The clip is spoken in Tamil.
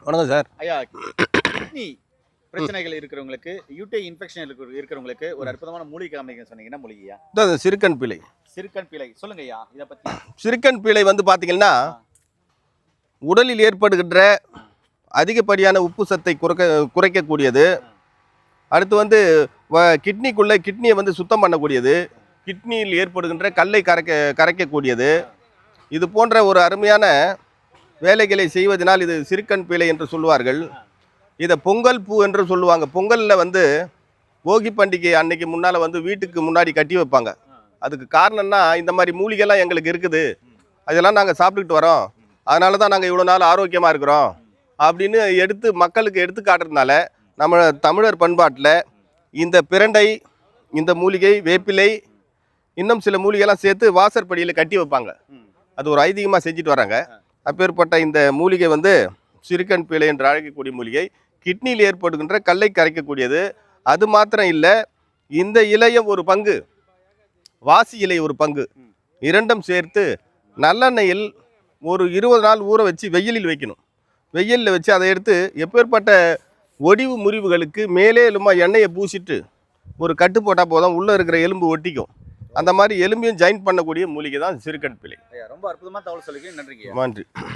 வணக்கம் சார். ஐயா, கிட்னி பிரச்சனைகள் இருக்கிறவங்களுக்கு, யூடிஐ இன்ஃபெக்ஷன் இருக்கிறவங்களுக்கு ஒரு அற்புதமான மூலிகை காமிக்க சொன்னீங்க. என்ன மூலிகையா? இந்த சிறுக்கன் பிழை. சிறுக்கன் பிழை சொல்லுங்க ஐயா, இதை பத்தி. சிறுக்கன் பிழை வந்து பார்த்தீங்கன்னா, உடலில் ஏற்படுகின்ற அதிகப்படியான உப்பு சத்தை குறைக்கக்கூடியது. அடுத்து வந்து கிட்னியை வந்து சுத்தம் பண்ணக்கூடியது. கிட்னியில் ஏற்படுகின்ற கல்லை கரைக்கக்கூடியது. இது போன்ற ஒரு அருமையான வேலைகளை செய்வதனால் இது சிறுக்கன் பிழை என்று சொல்லுவார்கள். இதை பொங்கல் பூ என்று சொல்லுவாங்க. பொங்கலில் வந்து போகி பண்டிகை அன்னைக்கு முன்னால் வந்து வீட்டுக்கு முன்னாடி கட்டி வைப்பாங்க. அதுக்கு காரணம்னா இந்த மாதிரி மூலிகைலாம் எங்களுக்கு இருக்குது, அதெல்லாம் நாங்கள் சாப்பிட்டுக்கிட்டு வரோம், அதனால தான் நாங்கள் இவ்வளோ நாள் ஆரோக்கியமாக இருக்கிறோம் அப்படின்னு மக்களுக்கு எடுத்து காட்டுறதுனால நம்ம தமிழர் பண்பாட்டில் இந்த பிரண்டை, இந்த மூலிகை, வேப்பிலை, இன்னும் சில மூலிகைலாம் சேர்த்து வாசற்படியில் கட்டி வைப்பாங்க. அது ஒரு ஐதீகமாக செஞ்சுட்டு வராங்க. அப்பேற்பட்ட இந்த மூலிகை வந்து சிறுக்கன் பிழை என்று அழைக்கக்கூடிய மூலிகை. கிட்னியில் ஏற்படுகின்ற கல்லை கரைக்கக்கூடியது. அது மாத்திரம் இல்லை, இந்த இலையம் ஒரு பங்கு, வாசி இலை ஒரு பங்கு, இரண்டும் சேர்த்து நல்லெண்ணெயில் ஒரு 20 நாள் ஊற வச்சு வெயிலில் வைக்கணும். வெயிலில் வச்சு அதை எடுத்து எப்பேற்பட்ட ஒடிவு முறிவுகளுக்கு மேலே எலும்பா எண்ணெயை பூசிட்டு ஒரு கட்டு போட்டால் போதும், உள்ளே இருக்கிற எலும்பு ஒட்டிக்கும். அந்த மாதிரி எலும்பையும் ஜாயின் பண்ணக்கூடிய மூலிகை தான் சிறுக்கன் பிழை. ரொம்ப அற்புதமாக தகவல் சொல்லிக்கிறேன். நன்றிங்க. நன்றி.